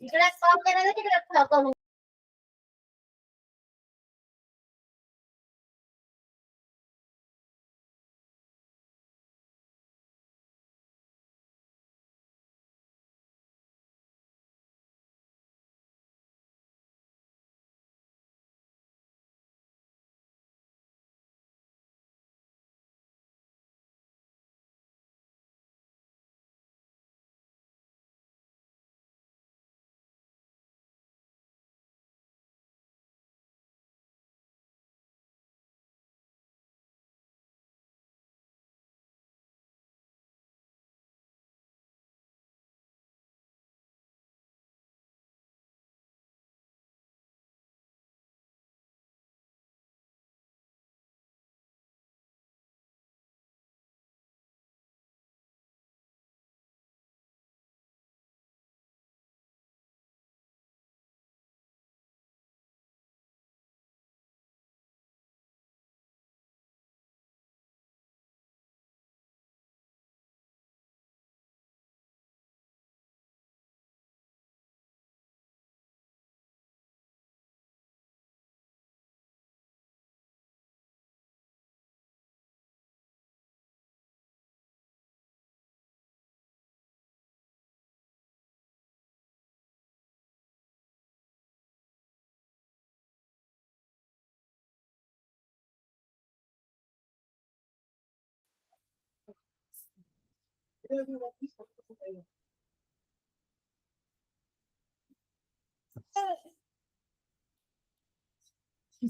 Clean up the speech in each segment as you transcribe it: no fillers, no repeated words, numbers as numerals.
इकडे स्टॉप केला ना तिकडे करून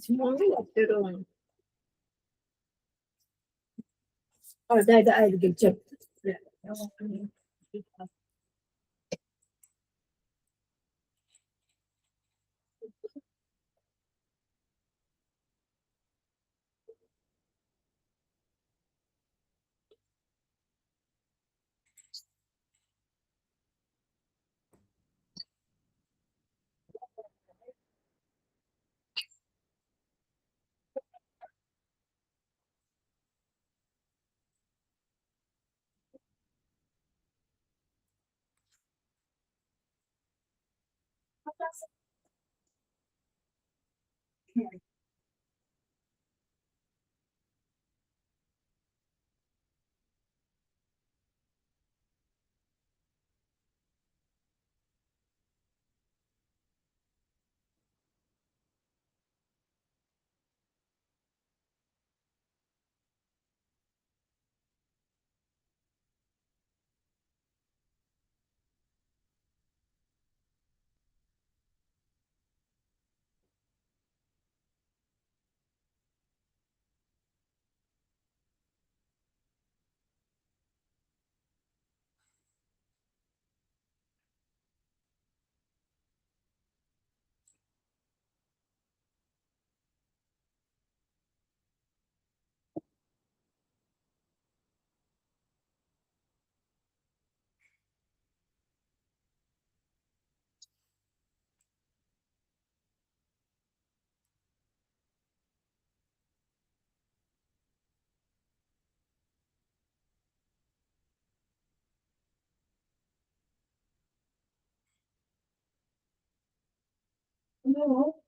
Simone yapıyorum. Oradaydı ayrı geçecek. No.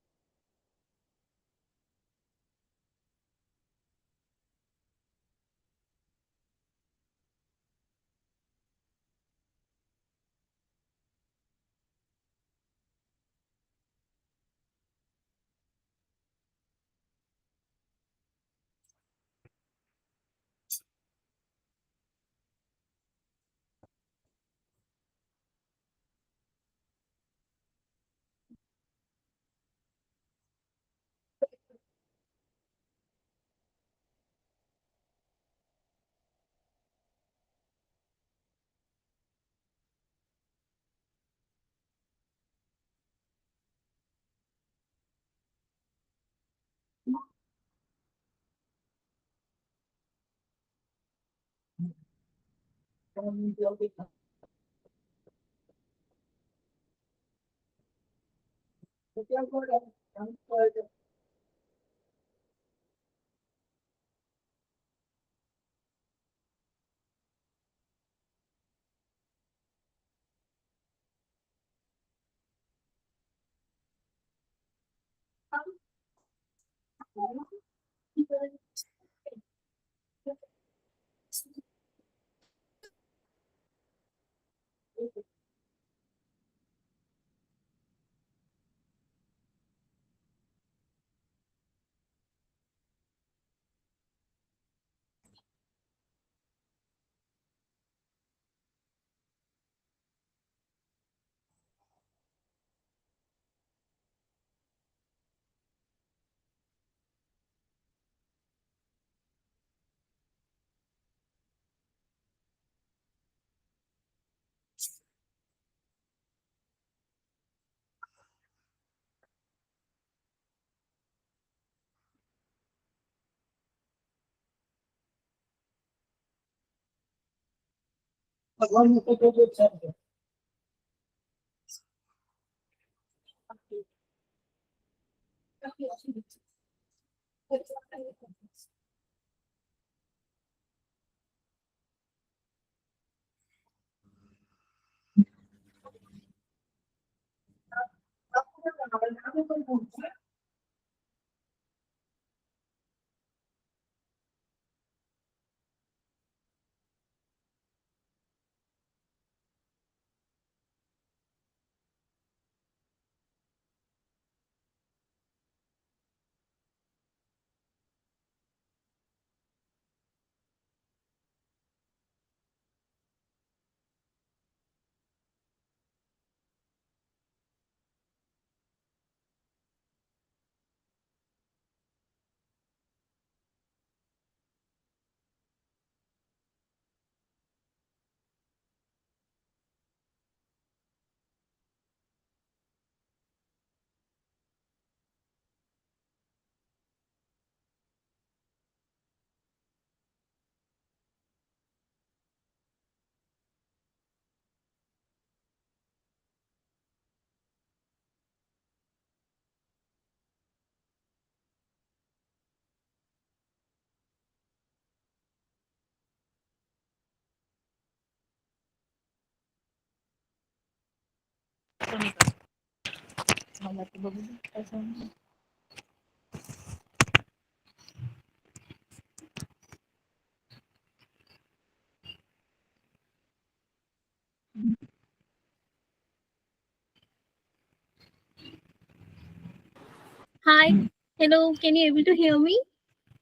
Hi. Hello. Can you able to hear me?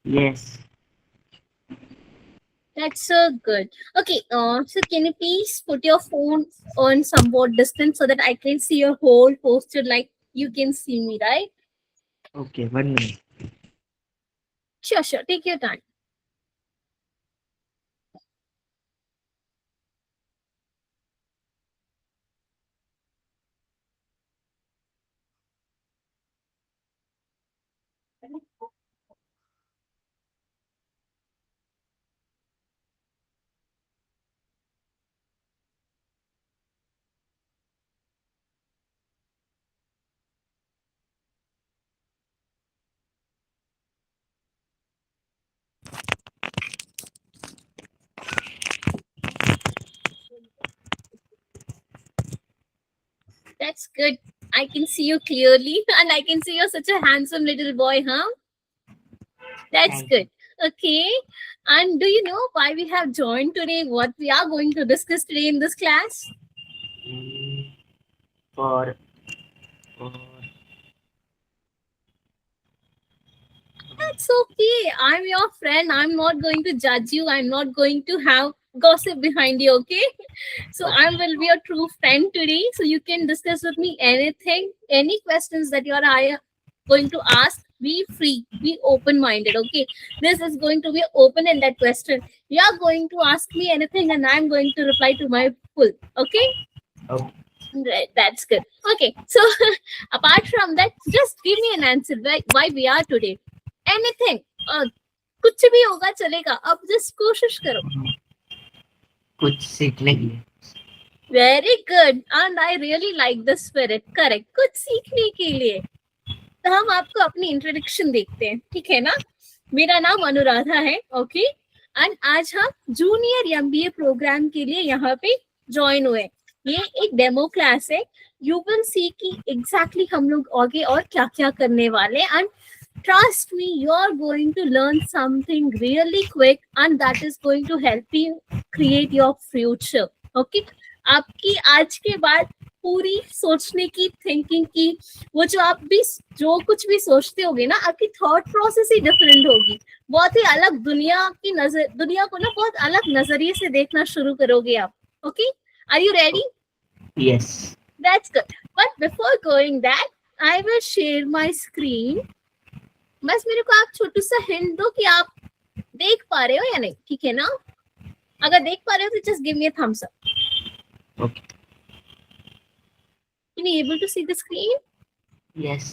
Yes. That's so good. Okay. So can you please put your phone on somewhat distance so that I can see your whole posture, like you can see me, right? Okay, 1 minute. Sure, sure. Take your time. That's good. I can see you clearly, and I can see you're such a handsome little boy, huh? That's Thank you. good. Okay. And do you know why we have joined today? What we are going to discuss today in this class? Mm, for That's okay. I'm your friend. I'm not going to judge you. I'm not going to have gossip behind you, okay? So I okay, will be your true friend today. So you can discuss with me anything, any questions that you are going to ask. Be free, be open-minded, okay? This is going to be open-ended question. You are going to ask me anything, and I'm going to reply to my full, okay? okay. Right, that's good. Okay, so apart from that, just give me an answer. Why we are today? Anything. कुछ भी होगा चलेगा. अब just कोशिश करो. कुछ सीखने के लिए. Very good. And I really like the spirit. Correct. कुछ सीखने के लिए. तो हम आपको अपनी इंट्रोडक्शन देखते हैं, ठीक है ना? मेरा नाम अनुराधा है, ओके? एंड आज हम जूनियर एमबीए प्रोग्राम के लिए यहाँ पे ज्वाइन हुए. ये एक डेमो क्लास है. यू विल सी कि एग्जैक्टली हम लोग आगे और क्या क्या करने वाले. And trust me, you're going to learn something really quick and that is going to help you create your future. Okay, आपकी आज के बाद पूरी सोचने की, थिंकिंग की, वो जो आप भी जो कुछ भी सोचते होगे ना, आपकी थॉट प्रोसेस ही डिफरेंट होगी. बहुत ही अलग दुनिया की नजर, दुनिया को ना बहुत अलग नजरिए से देखना शुरू करोगे आप. Okay, are you ready? Yes. That's good. But before going that, I will share my screen. बस मेरे को आप छोटू सा हिंट दो कि आप देख पा रहे हो या नहीं, ठीक है ना? अगर देख पा रहे हो तो just give me a thumbs up. Okay. Can you able to see the screen? Yes.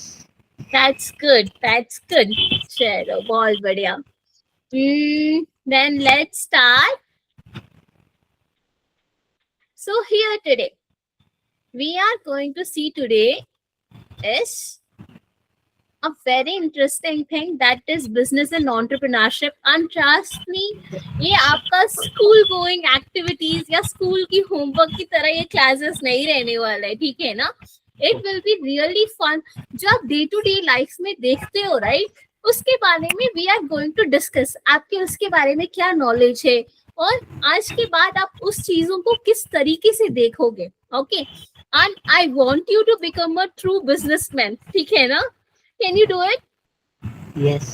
That's good. That's good. चलो बहुत बढ़िया. Then let's start. So here today, we are going to see today is a very interesting thing, that is business and entrepreneurship. And trust me, ये आपका school going activities या school की homework की तरह ये क्लासेस नहीं रहने वाला है, ठीक है ना? It will be really fun. जो आप डे टू डे लाइफ में देखते हो, राइट, उसके बारे में we are going to discuss. आपके उसके बारे में क्या नॉलेज है और आज के बाद आप उस चीजों को किस तरीके से देखोगे. Okay, and I want you to become a true businessman, ठीक है ना? Can you do it? Yes.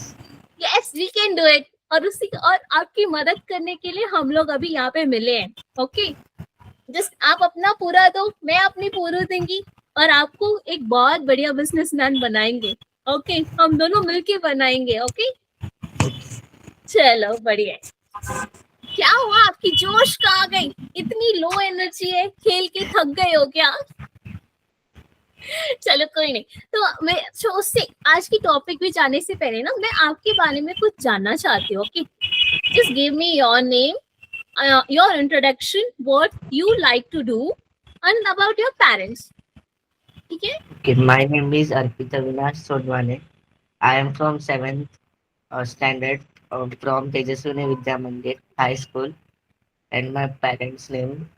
Yes, we can do it. और आपकी मदद करने के लिए हम लोग अभी यहाँ पे मिले हैं. ओके, जस्ट आप अपना पूरा दो, मैं अपनी पूरी दूंगी और आपको एक बहुत बढ़िया बिजनेसमैन बनाएंगे. ओके, हम दोनों मिलके बनाएंगे. ओके, चलो बढ़िया. क्या हुआ, आपकी जोश कहाँ गई? इतनी लो एनर्जी है, खेल के थक गए हो क्या? चलो कोई नहीं. तो मैं उससे आज की टॉपिक में जाने से पहले ना, मैं आपके बारे में कुछ जानना चाहती हूँ. Okay, just give me your name, your introduction, what you like to do and about your parents. ठीक है? Okay. My name is Arpita Vinas Sodwane. I am from 7th standard from Tejaswini Vidya Mandir High School, and my parents' name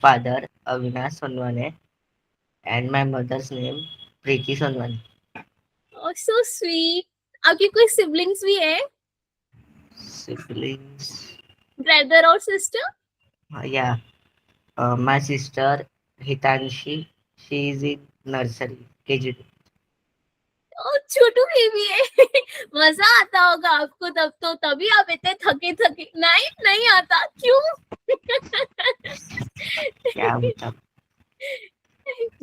father Avinash Sodwane, and my mother's name Preeti Sodwane. Oh so sweet. आपके कोई siblings भी है? Siblings? Brother और sister? Yeah. My sister Hitanshi, she is in nursery KG2. और छोटू baby है. मजा आता होगा आपको तब तो, तभी आप इतने थके थके. नहीं नहीं आता, क्यों? क्या बताऊं?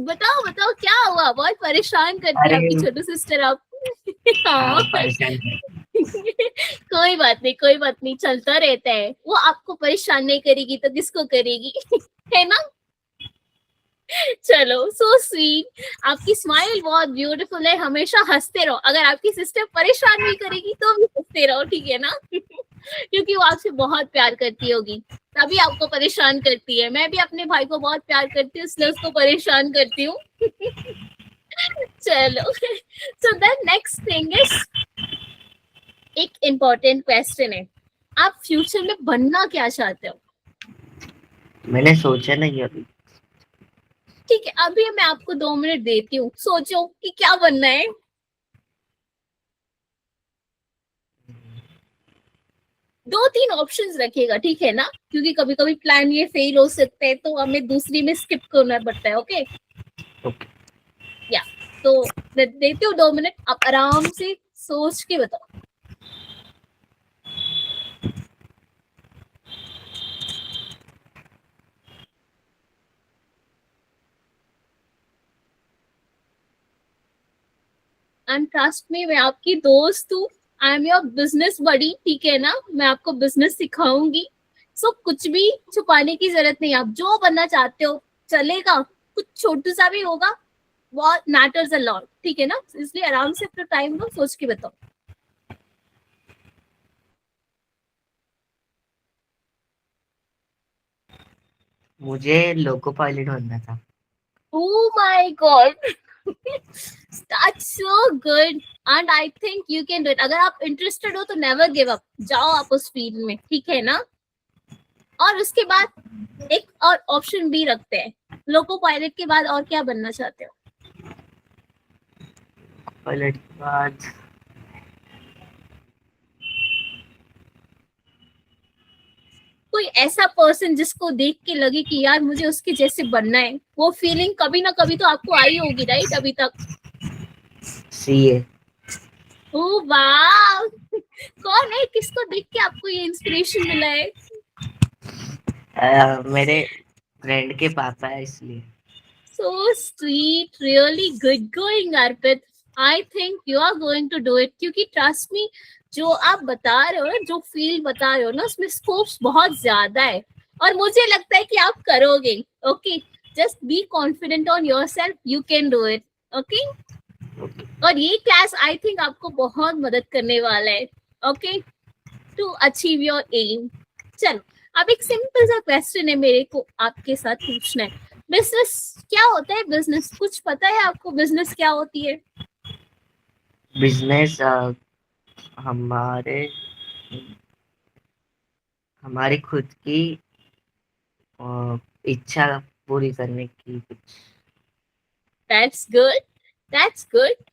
बताओ बताओ क्या हुआ? बहुत परेशान करती है आपकी छोटू सिस्टर आपको. हाँ. परेशान है. कोई बात नहीं, कोई बात नहीं, चलता रहता है. वो आपको परेशान नहीं करेगी तो किसको करेगी? है ना? चलो, सो स्वीट. आपकी स्माइल बहुत ब्यूटीफुल है. हमेशा हंसते रहो. अगर आपकी सिस्टर परेशान नहीं करेगी तो भी हंसते रहो, ठीक है ना? क्योंकि वो आपसे बहुत प्यार करती होगी, तभी आपको परेशान करती है. मैं भी अपने भाई को बहुत प्यार करती हूँ, इसलिए उसको परेशान करती हूँ. चलो, so the next thing is, एक इम्पोर्टेंट क्वेश्चन है, आप फ्यूचर में बनना क्या चाहते हो? मैंने सोचा नहीं अभी. ठीक है, अभी मैं आपको 2 मिनट देती हूँ, सोचो कि क्या बनना है. दो तीन ऑप्शंस रखिएगा, ठीक है ना? क्योंकि कभी कभी प्लान ये फेल हो सकते हैं, तो हमें दूसरी में स्किप करना पड़ता है. Okay, okay. या तो देती हूँ 2 मिनट, आप आराम से सोच के बताओ. एंड ट्रस्ट मी, मैं आपकी दोस्त हूँ. आई एम योर बिजनेस बडी, ठीक है ना? मैं आपको बिजनेस सिखाऊंगी. सो कुछ भी छुपाने की जरूरत नहीं. आप जो बनना चाहते हो चलेगा, कुछ छोटू सा भी होगा, बहुत मैटर्स अ लॉट, ठीक है ना? इसलिए आराम से अपना टाइम दो, सोच के बताओ. मुझे लोको पायलट बनना था. Oh my god. That's so good and I think you can do it. अगर आप इंटरेस्टेड हो तो नेवर गिव अप, जाओ आप उस फील्ड में, ठीक है ना? और उसके बाद एक और ऑप्शन भी रखते हैं, लोको पायलट के बाद और क्या बनना चाहते हो? पायलट के बाद कोई ऐसा पर्सन जिसको देख के लगे कि यार मुझे उसके जैसे बनना है, वो फीलिंग कभी ना कभी तो आपको आई होगी राइट अभी तक? सीए। ओह वाह, कौन है, किसको देख के आपको ये इंस्पिरेशन मिला है? मेरे फ्रेंड के पापा है इसलिए। So sweet, really good going, Arpit. I think you are going to do it क्योंकि trust me, जो आप बता रहे हो ना, जो फील्ड बता रहे हो ना, उसमें स्कोप्स बहुत ज्यादा है और मुझे लगता है कि आप करोगे। Okay, just be confident on yourself, you can do it. Okay, और ये क्लास आई थिंक आपको बहुत मदद करने वाला है। Okay, to achieve your aim. चलो, अब एक सिंपल सा क्वेश्चन है मेरे को आपके साथ पूछना है। बिजनेस क्या होता है? बिजनेस कुछ पता है आपको? बिजनेस क्या होती है? बिजनेस हमारी खुद की इच्छा पूरी करने की कुछ। That's good, that's good.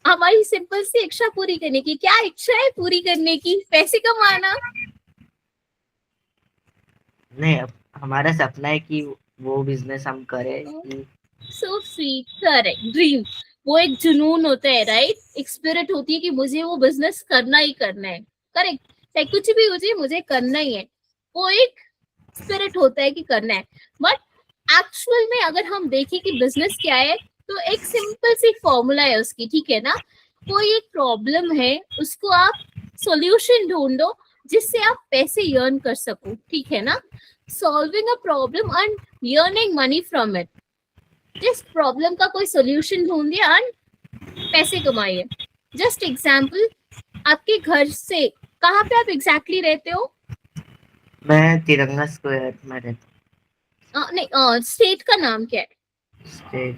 हमारी सिंपल सी इच्छा पूरी करने की। क्या इच्छा है पूरी करने की? पैसे कमाना? नहीं, हमारा सपना है कि वो बिजनेस हम करें। So sweet, correct, dream. वो एक जुनून होता है राइट, एक स्पिरिट होती है कि मुझे वो बिजनेस करना ही करना है। करेक्ट, चाहे कुछ भी हो जाए मुझे करना ही है। वो एक स्पिरिट होता है कि करना है। बट एक्चुअल में अगर हम देखें कि बिजनेस क्या है, तो एक सिंपल सी फॉर्मूला है उसकी, ठीक है ना? कोई एक प्रॉब्लम है, उसको आप सॉल्यूशन ढूंढो जिससे आप पैसे अर्न कर सको, ठीक है ना? Solving a problem and earning money from it. जिस प्रॉब्लम का कोई सॉल्यूशन ढूंढिए एंड पैसे कमाइए। जस्ट एग्जाम्पल, आपके घर से कहाँ पे आप एग्जैक्टली रहते हो? मैं तिरंगा स्क्वायर में रहता नहीं, स्टेट का नाम क्या है? हूँ। स्टेट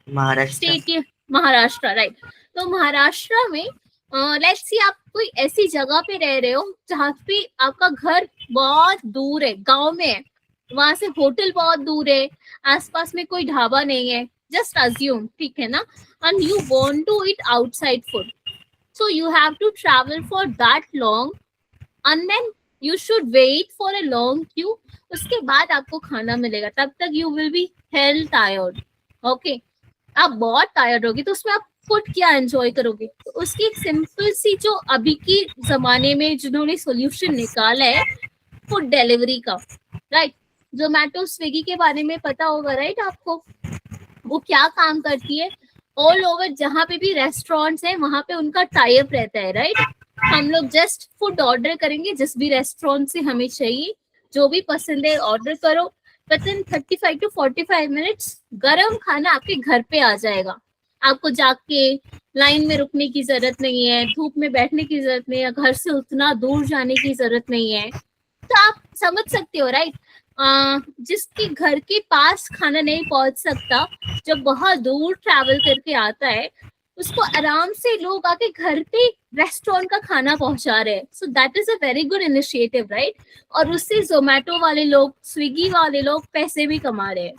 महाराष्ट्र। स्टेट के महाराष्ट्र, राइट। तो महाराष्ट्र में लेट्स सी आप कोई ऐसी जगह पे रह रहे हो जहाँ पे आपका घर बहुत दूर है, गांव में है, वहां से होटल बहुत दूर है, आसपास में कोई ढाबा नहीं है, जस्ट अज्यूम, ठीक है ना? And you want to eat outside food, so you have to travel for that long and then you should wait for a long queue. उसके बाद आपको खाना मिलेगा, तब तक you will be hell tired. Okay, आप बहुत टायर्ड होगे, तो उसमें आप फूड क्या एंजॉय करोगे? तो उसकी एक सिंपल सी, जो अभी की जमाने में जिन्होंने सॉल्यूशन निकाला है, फूड डिलीवरी का, राइट? जोमेटो स्विगी के बारे में पता होगा राइट आपको? वो क्या काम करती है? ऑल ओवर जहाँ पे भी रेस्टोरेंट्स हैं वहां पे उनका टाई अप रहता है, राइट? हम लोग जस्ट फूड ऑर्डर करेंगे जिस भी रेस्टोरेंट से हमें चाहिए, जो भी पसंद है ऑर्डर करो, विदिन 35 to 45 मिनट्स गरम खाना आपके घर पे आ जाएगा। आपको जाके लाइन में रुकने की जरूरत नहीं है, धूप में बैठने की जरूरत नहीं है, घर से उतना दूर जाने की जरूरत नहीं है। तो आप समझ सकते हो राइट, जिसके घर के पास खाना नहीं पहुंच सकता, जब बहुत दूर ट्रैवल करके आता है, उसको आराम से लोग आके घर पे रेस्टोरेंट का खाना पहुंचा रहे हैं। So that is a very good initiative right. और उससे जोमेटो वाले लोग, स्विगी वाले लोग पैसे भी कमा रहे हैं,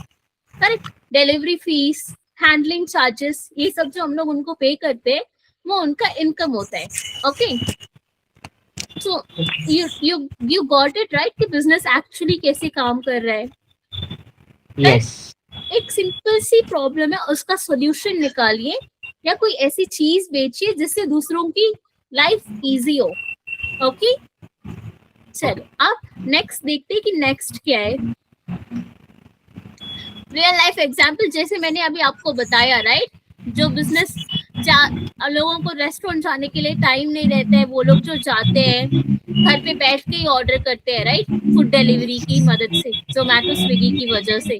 correct? Delivery fees, handling charges, ये सब जो हम लोग उनको पे करते हैं, वो उनका इनकम होता है। Okay, so you got it right कि बिजनेस एक्चुअली कैसे काम कर रहा है। यस। एक सिंपल सी प्रॉब्लम है, उसका सॉल्यूशन निकालिए, या कोई ऐसी चीज बेचिए जिससे दूसरों की लाइफ इजी हो। ओके, चलो आप नेक्स्ट देखते हैं कि नेक्स्ट क्या है। रियल लाइफ एग्जांपल, जैसे मैंने अभी आपको बताया राइट, जो बिजनेस लोगों को रेस्टोरेंट जाने के लिए टाइम नहीं रहता है, वो लोग जो जाते हैं घर पे बैठ के ही ऑर्डर करते हैं राइट, फूड डिलीवरी की मदद से, जोमेटो स्विगी की वजह से।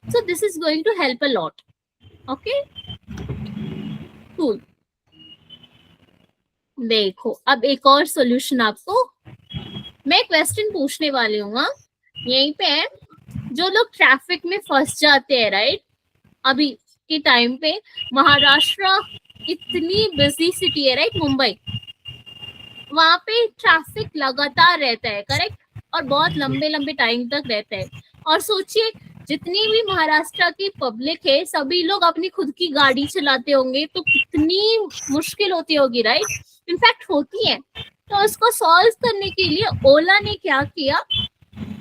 So this is going to help a lot. Okay, cool. देखो अब एक और सॉल्यूशन आपको मैं क्वेश्चन पूछने वाली हूँ, यहीं पे है। जो लोग ट्रैफिक में फंस जाते हैं राइट, अभी के टाइम पे महाराष्ट्र इतनी बिजी सिटी है राइट, मुंबई, वहां पे ट्रैफिक लगातार रहता है, करेक्ट? और बहुत लंबे लंबे टाइम तक रहता है। और सोचिए, जितनी भी महाराष्ट्र की पब्लिक है, सभी लोग अपनी खुद की गाड़ी चलाते होंगे, तो कितनी मुश्किल होती होगी राइट? इनफैक्ट होती है, तो उसको सॉल्व करने के लिए ओला ने क्या किया,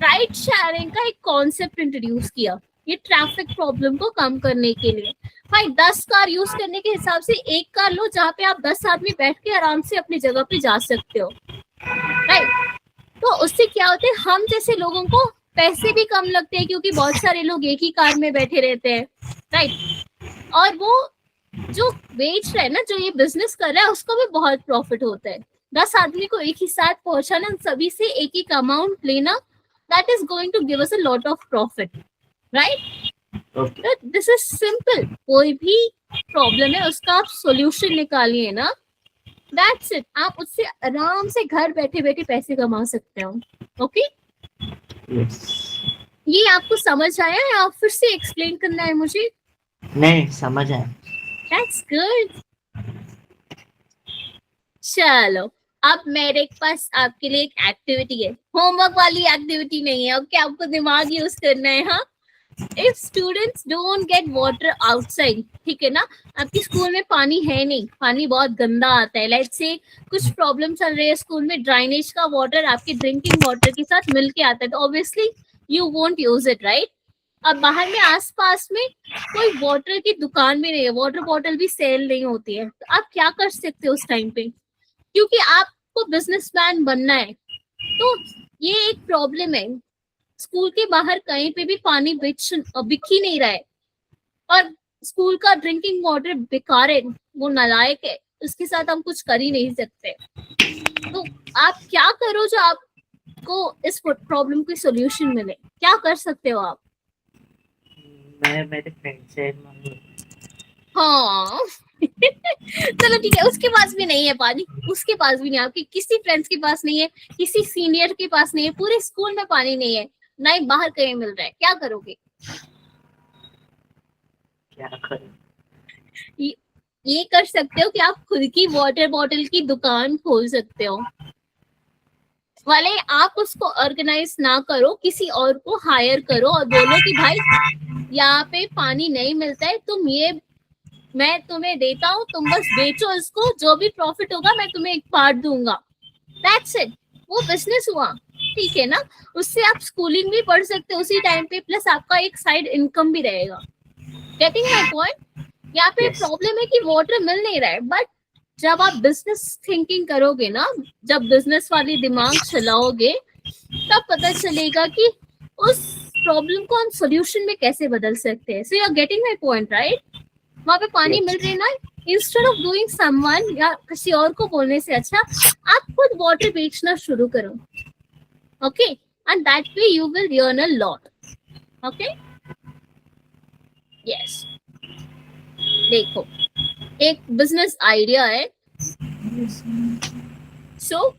राइड शेयरिंग का एक कॉन्सेप्ट इंट्रोड्यूस किया, ये ट्रैफिक प्रॉब्लम को कम करने के लिए। भाई 10 कार यूज करने के हिसाब से एक कार लो जहाँ पे आप 10 आदमी बैठ के आराम से अपनी जगह पे जा सकते हो, राइट। तो उससे क्या होता है, हम जैसे लोगों को पैसे भी कम लगते हैं क्योंकि बहुत सारे लोग एक ही कार में बैठे रहते हैं, राइट। और वो जो बेच रहा है ना, जो ये बिजनेस कर रहा है, उसको भी बहुत प्रॉफिट होता है। 10 आदमी को एक ही साथ पहुंचाना, सभी से एक एक अमाउंट लेना, that is going to give us a lot of profit, right. Okay this is simple, कोई भी प्रॉब्लम है उसका आप सोल्यूशन निकालिए ना, दैट्स इट, आप उससे आराम से घर बैठे बैठे पैसे कमा सकते हो। Okay, yes. ये आपको समझ आया या आप फिर से एक्सप्लेन करना है मुझे? नहीं समझ आया। That's good. चलो, अब मेरे पास आपके लिए एक एक्टिविटी है, होमवर्क वाली एक्टिविटी नहीं है, ओके, आपको दिमाग यूज करना है। हाँ, if students don't get water outside, ठीक है ना, आपके स्कूल में पानी है नहीं, पानी बहुत गंदा आता है, लेट्स से कुछ प्रॉब्लम चल रही है स्कूल में, ड्राइनेज का वाटर आपके ड्रिंकिंग वाटर के साथ मिलके आता है, तो obviously you won't use it, right. अब बाहर में आसपास में कोई वाटर की दुकान भी नहीं है, वाटर बॉटल भी सेल नहीं होती है, तो आप क्या कर सकते हो उस टाइम पे, क्योंकि आपको बिजनेसमैन बनना है। तो ये एक प्रॉब्लम है, स्कूल के बाहर कहीं पे भी पानी बिक ही नहीं रहा है, और स्कूल का ड्रिंकिंग वाटर बेकार है, वो नालायक है, उसके साथ हम कुछ कर ही नहीं सकते। तो आप क्या करो जो आपको इस प्रॉब्लम की सोल्यूशन मिले, क्या कर सकते हो आप? मैं मेरे फ्रेंड से मांगू। हाँ चलो ठीक है, उसके पास भी नहीं है पानी, उसके पास भी नहीं, आपके किसी फ्रेंड्स के पास नहीं है, किसी सीनियर के पास नहीं है, पूरे स्कूल में पानी नहीं है, ना ही बाहर कहीं मिल रहा है, क्या करोगे? क्या करूं? ये कर सकते हो कि आप खुद की वाटर बॉटल की दुकान खोल सकते हो, वाले आप उसको ऑर्गेनाइज ना करो, किसी और को हायर करो और बोलो कि भाई यहाँ पे पानी नहीं मिलता है, तुम ये मैं तुम्हें देता हूँ, तुम बस बेचो इसको, जो भी प्रॉफिट होगा मैं तुम्हें एक पार्ट दूंगा, दैट्स इट, वो बिजनेस हुआ, ठीक है ना। उससे आप स्कूलिंग भी पढ़ सकते हो उसी टाइम पे, प्लस आपका एक साइड इनकम भी रहेगा। Getting my point? यहाँ पे Yes. प्रॉब्लम है कि वाटर मिल नहीं रहा है, बट जब आप बिजनेस थिंकिंग करोगे ना, जब बिजनेस वाली दिमाग चलाओगे, तब पता चलेगा कि उस प्रॉब्लम को हम सोल्यूशन में कैसे बदल सकते हैं। So you are getting my point, right. वहां पे पानी Yes. मिल रही ना, इंस्टेड ऑफ डूइंग समवन या किसी और को बोलने से अच्छा आप खुद वाटर बेचना शुरू करो, okay, and that way you will earn a lot, okay. Yes, देखो, एक बिजनेस आइडिया है, सो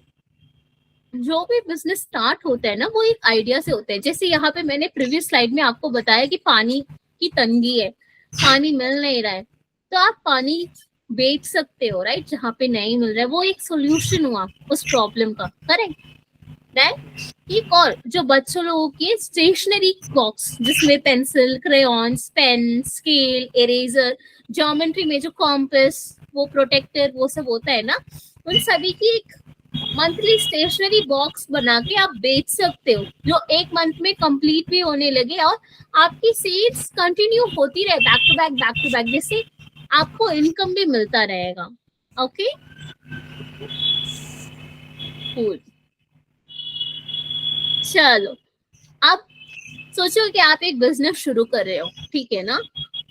जो भी बिजनेस स्टार्ट होता है ना, वो एक आइडिया से होता है। जैसे यहाँ पे मैंने प्रीवियस स्लाइड में आपको बताया कि पानी की तंगी है, पानी मिल नहीं रहा है, तो आप पानी बेच सकते हो, राइट, जहाँ पे नहीं मिल रहा है, वो एक सोल्यूशन हुआ उस प्रॉब्लम का, करेक्ट। देन एक और, जो बच्चों लोगों की स्टेशनरी बॉक्स, जिसमें pencil, crayons, pen, scale, eraser, geometry में जो कॉम्पस, वो प्रोटेक्टर, वो सब होता है ना, उन सभी की एक मंथली स्टेशनरी बॉक्स बना के आप बेच सकते हो, जो एक मंथ में कंप्लीट भी होने लगे और आपकी सेल्स कंटिन्यू होती रहे, बैक टू बैक, जिससे आपको इनकम भी मिलता रहेगा, ओके। कूल, चलो, अब सोचो कि आप एक बिजनेस शुरू कर रहे हो, ठीक है ना।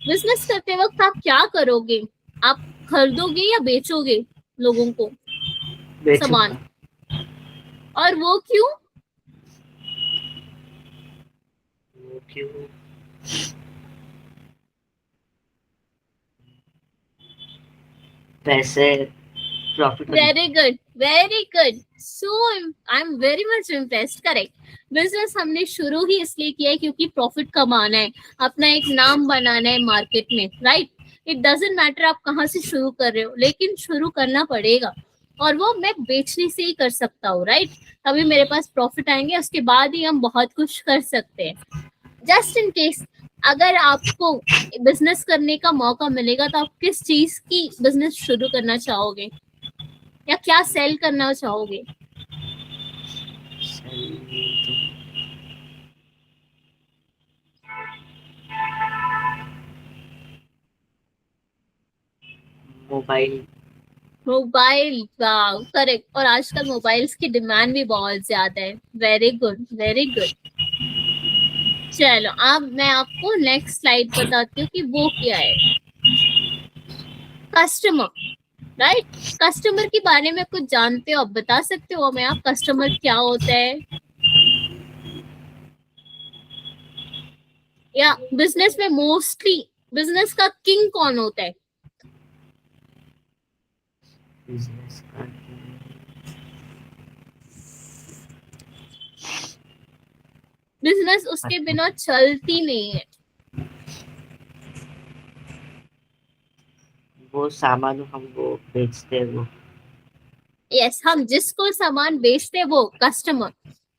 बिजनेस करते वक्त आप क्या करोगे, आप खरीदोगे या बेचोगे लोगों को सामान, बेचूंगा। और वो क्यों? वो क्यों? पैसे profit. Very good, very good, so I am very much impressed, correct. Business हमने शुरू ही इसलिए किया है क्योंकि प्रॉफिट कमाना है, अपना एक नाम बनाना है मार्केट में, राइट। इट डजेंट मैटर आप कहाँ से शुरू कर रहे हो, लेकिन शुरू करना पड़ेगा, और वो मैं बेचने से ही कर सकता हूँ, राइट। तभी मेरे पास प्रॉफिट आएंगे, उसके बाद ही हम बहुत कुछ कर सकते हैं। जस्ट इन केस अगर आपको बिजनेस करने का मौका मिलेगा, तो आप किस चीज की बिजनेस शुरू करना चाहोगे? या क्या सेल करना चाहोगे? मोबाइल। मोबाइल, वाह करेक्ट। और आजकल मोबाइल्स की डिमांड भी बहुत ज्यादा है। Very good, very good. चलो अब मैं आपको नेक्स्ट स्लाइड बताती हूँ कि वो क्या है। Customer, right. कस्टमर के बारे में कुछ जानते हो, आप बता सकते हो हमें आप कस्टमर क्या होता है? या बिजनेस में मोस्टली बिजनेस का किंग कौन होता है? बिजनेस का बिजनेस उसके बिना चलती नहीं है। वो सामान हमको बेचते हैं वो। यस, हम जिसको सामान बेचते हैं वो कस्टमर।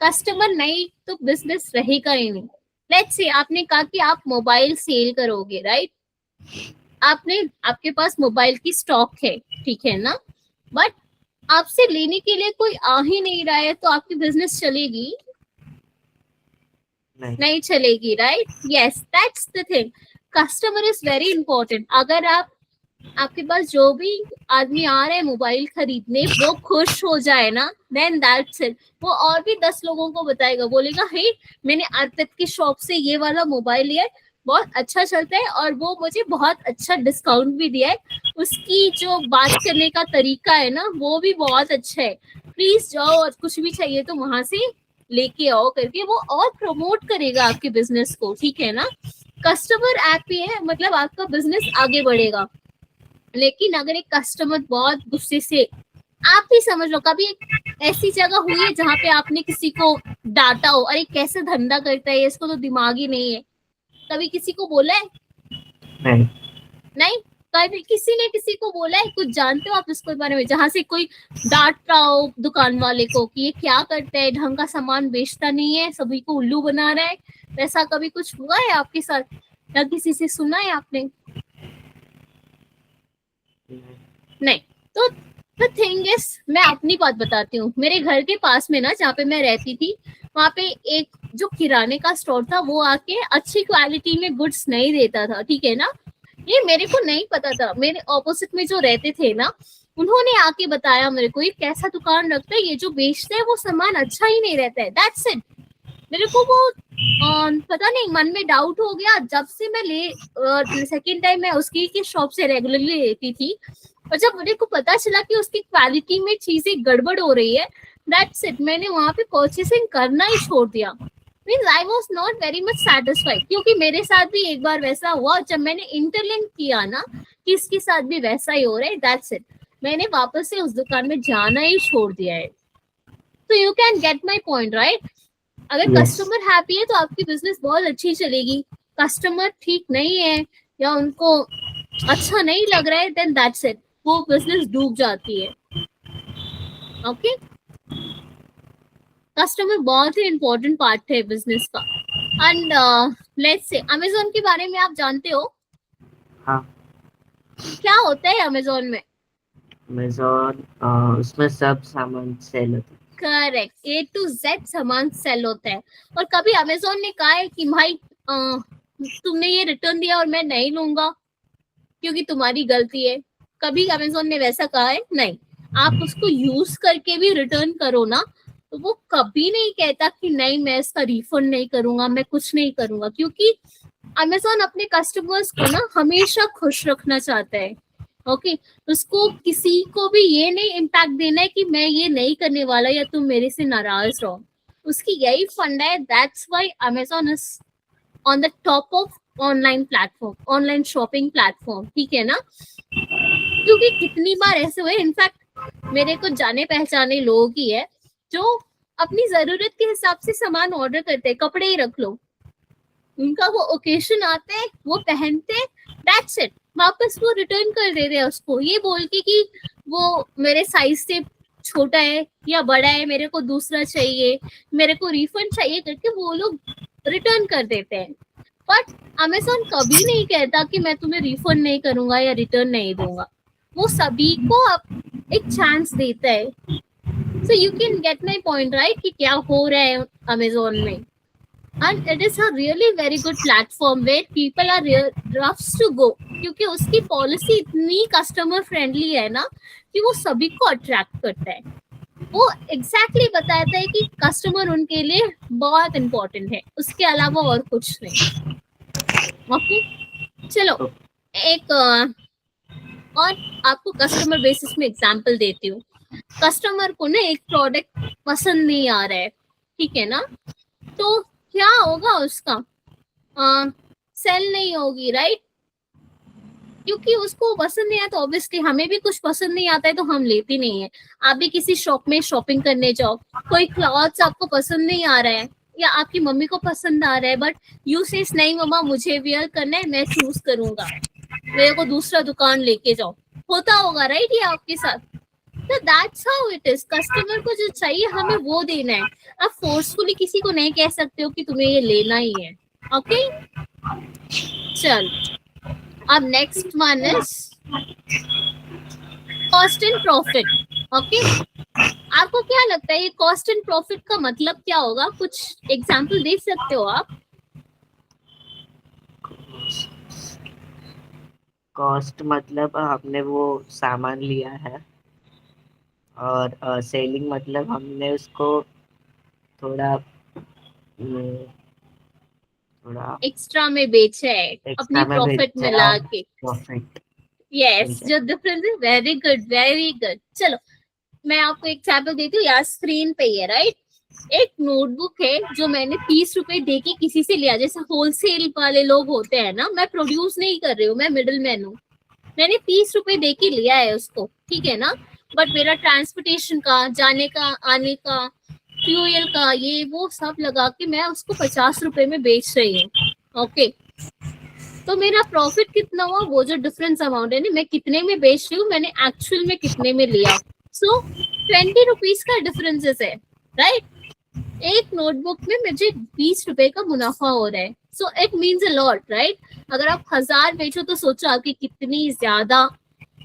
कस्टमर नहीं तो बिजनेस रहेगा ही नहीं। लेट्स से आपने कहा कि आप मोबाइल सेल करोगे, राइट। आपके पास मोबाइल की स्टॉक है, ठीक है ना। बट आपसे लेने के लिए कोई आ ही नहीं रहा है, तो आपकी बिजनेस चलेगी? नहीं चलेगी, right. Yes, that's the thing. Customer is very important. अगर आपके पास जो भी आदमी आ रहे हैं मोबाइल खरीदने, वो खुश हो जाए ना, देन दैट्स इट। वो और भी 10 लोगों को बताएगा, बोलेगा हे मैंने अर्पित की शॉप से ये वाला मोबाइल लिया है, बहुत अच्छा चलता है और वो मुझे बहुत अच्छा डिस्काउंट भी दिया है। उसकी जो बात करने का तरीका है ना, वो भी बहुत अच्छा है। प्लीज जाओ और कुछ भी चाहिए तो वहां से लेके आओ करके वो और प्रमोट करेगा आपके बिजनेस को, ठीक है ना। कस्टमर हैप्पी है मतलब आपका बिजनेस आगे बढ़ेगा। लेकिन अगर एक कस्टमर बहुत गुस्से से, आप ही समझ लो, कभी ऐसी जगह हुई है जहाँ पे आपने किसी को डांटा हो, अरे कैसे धंधा करता है, इसको तो दिमाग ही नहीं है, कभी किसी को बोला है? नहीं। नहीं। कभी किसी ने किसी को बोला है? कुछ जानते हो आप इसके बारे में, जहाँ से कोई डांट रहा हो दुकान वाले को कि ये क्या करता है, ढंग का सामान बेचता नहीं है, सभी को उल्लू बना रहा है? वैसा कभी कुछ हुआ है आपके साथ या किसी से सुना है आपने? नहीं। तो द थिंग इज, मैं अपनी बात बताती हूँ। मेरे घर के पास में ना, जहाँ पे मैं रहती थी, वहाँ पे एक जो किराने का स्टोर था, वो आके अच्छी क्वालिटी में गुड्स नहीं देता था, ठीक है ना। ये मेरे को नहीं पता था। मेरे ऑपोजिट में जो रहते थे ना, उन्होंने आके बताया मेरे को, ये कैसा दुकान रखता है, ये जो बेचता है वो सामान अच्छा ही नहीं रहता है। That's it. मेरे को वो पता नहीं, मन में डाउट हो गया। जब से मैं सेकेंड टाइम मैं उसकी की शॉप से रेगुलरली लेती थी, और जब मुझे को पता चला कि उसकी क्वालिटी में चीजें गड़बड़ हो रही है, दैट्स इट, मैंने वहां पे परचेसिंग करना ही छोड़ दिया। Means I was not very much satisfied, क्योंकि मेरे साथ भी एक बार वैसा हुआ। जब मैंने इंटरलिंक किया ना कि इसके साथ भी वैसा ही हो रहा है, दैट्स इट, मैंने वापस से उस दुकान में जाना ही छोड़ दिया है। तो you can get my point, right. अगर कस्टमर हैप्पी है तो आपकी बिजनेस बहुत अच्छी चलेगी। कस्टमर ठीक नहीं है या उनको अच्छा नहीं लग रहा है, देन दैट्स इट, वो बिजनेस डूब जाती है। ओके, कस्टमर बहुत ही इंपॉर्टेंट पार्ट है बिजनेस का। एंड लेट्स से अमेजोन के बारे में आप जानते हो? हाँ। क्या होता है अमेजोन में? अमेजोन, उसमें सब सामान सेल होता है। करेक्ट, ए टू जेड सामान सेल होता है। और कभी अमेजोन ने कहा है कि भाई तुमने ये रिटर्न दिया और मैं नहीं लूंगा क्योंकि तुम्हारी गलती है? कभी अमेजोन ने वैसा कहा है? नहीं। आप उसको यूज करके भी रिटर्न करो ना, तो वो कभी नहीं कहता कि नहीं मैं इसका रिफंड नहीं करूंगा, मैं कुछ नहीं करूंगा। क्योंकि अमेजोन अपने कस्टमर्स को ना हमेशा खुश रखना चाहता है। ओके, उसको किसी को भी ये नहीं इम्पैक्ट देना है कि मैं ये नहीं करने वाला या तुम मेरे से नाराज रहो। उसकी यही फंडा है। That's why Amazon is on the top of online platform, online shopping platform, ठीक है ना। क्योंकि कितनी बार ऐसे हुए, इनफैक्ट मेरे कुछ जाने पहचाने लोग ही है जो अपनी जरूरत के हिसाब से सामान ऑर्डर करते हैं। कपड़े ही रख लो, उनका वो ओकेशन आते हैं, वो पहनते, दैट्स इट, वापस वो रिटर्न कर देते हैं उसको, ये बोल के कि वो मेरे साइज से छोटा है या बड़ा है, मेरे को दूसरा चाहिए, मेरे को रिफंड चाहिए करके वो लोग रिटर्न कर देते हैं। बट अमेजोन कभी नहीं कहता कि मैं तुम्हें रिफंड नहीं करूंगा या रिटर्न नहीं दूंगा। वो सभी को एक चांस देता है. So you can get my point, right? कि क्या हो रहा है Amazon में. And it is a really very good platform where people are rough to go, क्योंकि उसकी पॉलिसी इतनी कस्टमर फ्रेंडली है ना कि वो सभी को अट्रैक्ट करता है. वो एग्जैक्टली बताता है कि कस्टमर उनके लिए बहुत इम्पोर्टेंट है, उसके अलावा और कुछ नहीं. ओके, चलो एक और आपको कस्टमर बेसिस में एग्जांपल देती हूँ. कस्टमर को ना एक प्रोडक्ट पसंद नहीं आ रहा है, ठीक है ना, तो क्या होगा उसका, सेल नहीं होगी, राइट? क्योंकि उसको पसंद नहीं आता. ऑब्वियसली हमें भी कुछ पसंद नहीं आता है तो हम लेते नहीं है. आप भी किसी शॉप में शॉपिंग करने जाओ, कोई क्लॉथ्स आपको पसंद नहीं आ रहा है या आपकी मम्मी को पसंद आ रहा है, बट यू सेज नहीं मम्मा मुझे वेयर करना है, मैं चूज करूंगा, मेरे को दूसरा दुकान लेके जाओ. होता होगा राइट ये आपके साथ. तो that's how it is. Customer को जो चाहिए हमें वो देना है. आप फोर्सफुली किसी को नहीं कह सकते हो कि तुम्हें ये लेना ही है. ओके, चल अब next one is cost and profit. Okay, आपको क्या लगता है ये कॉस्ट एंड प्रॉफिट का मतलब क्या होगा? कुछ एग्जांपल दे सकते हो आप? कॉस्ट मतलब हमने वो सामान लिया है, और सेलिंग मतलब हमने उसको थोड़ा थोड़ा एक्स्ट्रा में बेचा है, अपनी एक्स्ट्रा में प्रॉफिट बेचा मिला और के. प्रॉफिट. यस, जो डिफरेंस है. Very good, very good. चलो मैं आपको एग्जांपल देती हूँ. यार स्क्रीन पे ही है, राइट? एक नोटबुक है जो मैंने 30 रुपए दे के किसी से लिया. जैसे होलसेल वाले लोग होते हैं ना, मैं प्रोड्यूस नहीं कर रही हूँ, मैं मिडिल मैन हूँ. मैंने 30 रुपए दे के लिया है उसको, ठीक है ना, बट मेरा ट्रांसपोर्टेशन का, जाने का आने का, फ्यूल का, ये वो सब लगा के मैं उसको 50 रुपए में बेच रही हूँ. ओके, तो मेरा प्रॉफिट कितना हुआ? वो जो डिफरेंस अमाउंट है ना, मैं कितने में बेच रही हूँ, मैंने एक्चुअल में कितने में लिया. सो 20 रुपीज का डिफरेंसेस है, राइट? एक नोटबुक में मुझे 20 रुपए का मुनाफा हो रहा है. So it means a lot, right? अगर आप 1000 बेचो तो सोचो आपकी कितनी ज्यादा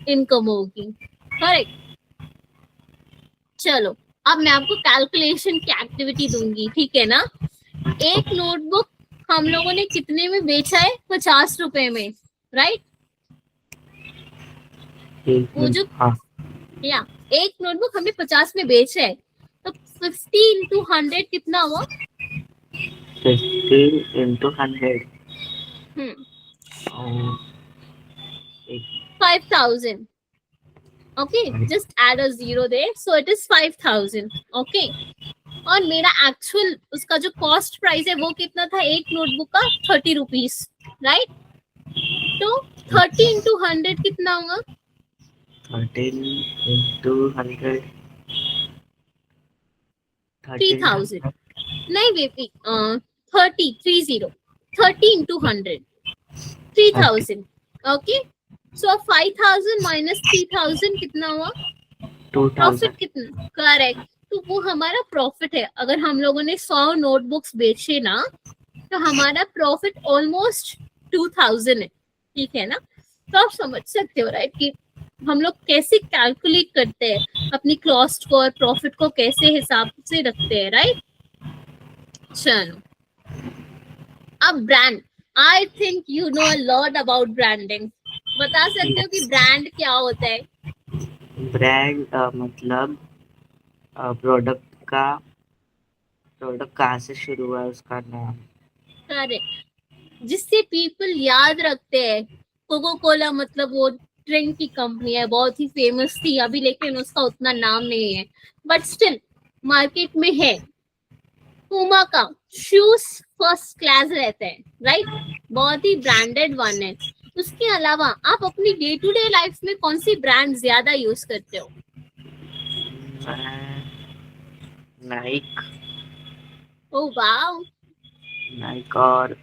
इनकम होगी. करेक्ट. चलो अब मैं आपको कैलकुलेशन की एक्टिविटी दूंगी, ठीक है ना. एक नोटबुक हम लोगों ने कितने में बेचा है? 50 रुपए में, राइट? वो जो या एक नोटबुक हमने 50 में बेचा है, तो 50 into 100 कितना हुआ? 50 into 100 5,000. Okay, just add a zero there, so it is 5,000. Okay, और मेरा एक्चुअल उसका जो कॉस्ट प्राइस है वो कितना था एक नोटबुक का? 30 रुपीज, राइट? तो 30 into 100 कितना होगा? 13 into 100 3,000. नहीं बेबी, 30 into 100 3,000. ओके, सो 5,000 माइनस 3,000 कितना हुआ? प्रॉफिट कितना? करेक्ट. तो वो हमारा प्रॉफिट है. अगर हम लोगों ने 100 नोटबुक्स बेचे ना, तो हमारा प्रॉफिट ऑलमोस्ट 2,000 है, ठीक है ना. तो आप समझ सकते हो राइट कि हम लोग कैसे कैलकुलेट करते हैं अपनी कॉस्ट को और प्रॉफिट को, कैसे हिसाब से रखते हैं, राइट? चलो अब brand. I think you know a lot about branding. बता सकते हो कि ब्रांड क्या होता है? ब्रांड मतलब प्रोडक्ट कहाँ से शुरू हुआ उसका नाम. करेक्ट, जिससे पीपल याद रखते हैं. कोको कोला मतलब वो ड्रिंक की कंपनी है, बहुत ही फेमस थी अभी, लेकिन उसका उतना नाम नहीं है, बट स्टिल मार्केट में है. पूमा का शूज फर्स्ट क्लास रहते हैं, राइट? बहुत ही ब्रांडेड वन है. उसके अलावा आप अपनी डे टू डे लाइफ में कौन सी ब्रांड ज्यादा यूज करते हो? नाइक. Oh wow. नाइक और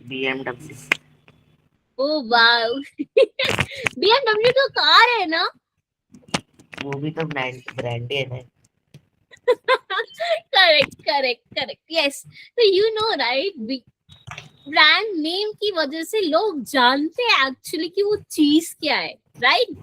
BMW. Oh wow. BMW तो कार है ना? वो भी तो ब्रांड है ना. Correct correct correct. यस, तो you know right, brand name की वजह से लोग जानते हैं एक्चुअली कि वो चीज क्या है, right?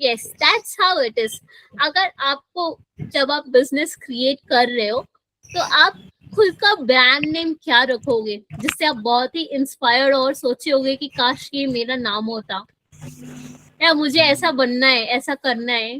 Yes, that's how it is. अगर आपको, जब आप बिजनेस क्रिएट कर रहे हो, तो आप खुद का ब्रांड नेम क्या रखोगे जिससे आप बहुत ही इंस्पायर्ड और सोचे होगे कि काश ये मेरा नाम होता, या मुझे ऐसा बनना है, ऐसा करना है।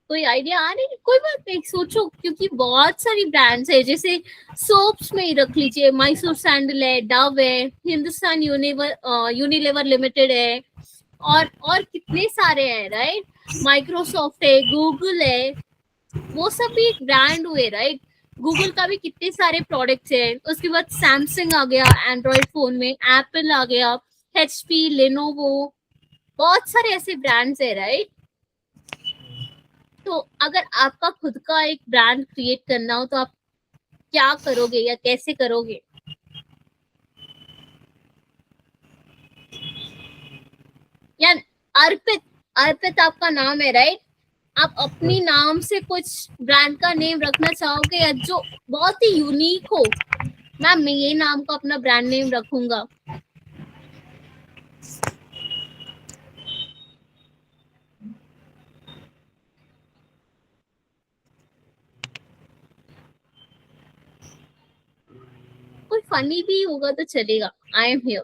कोई आइडिया आ रही? कोई बात नहीं, सोचो, क्योंकि बहुत सारी ब्रांड्स है। जैसे सोप्स में ही रख लीजिए, मैसूर सैंडल है, डव है, हिंदुस्तान यूनिलीवर लिमिटेड है, और कितने सारे हैं, राइट? माइक्रोसॉफ्ट है, गूगल है, वो सब भी एक ब्रांड हुए, राइट? गूगल का भी कितने सारे प्रोडक्ट्स हैं। उसके बाद सैमसंग आ गया एंड्रॉइड फोन में, एप्पल आ गया, एचपी, लेनोवो, बहुत सारे ऐसे ब्रांड्स है, राइट? तो अगर आपका खुद का एक ब्रांड क्रिएट करना हो तो आप क्या करोगे या कैसे करोगे? या अर्पित, अर्पित आपका नाम है, राइट? आप अपनी नाम से कुछ ब्रांड का नेम रखना चाहोगे या जो बहुत ही यूनिक हो? मैम, मैं ये नाम का अपना ब्रांड नेम रखूंगा। कोई फनी भी होगा तो चलेगा, आई एम हियर।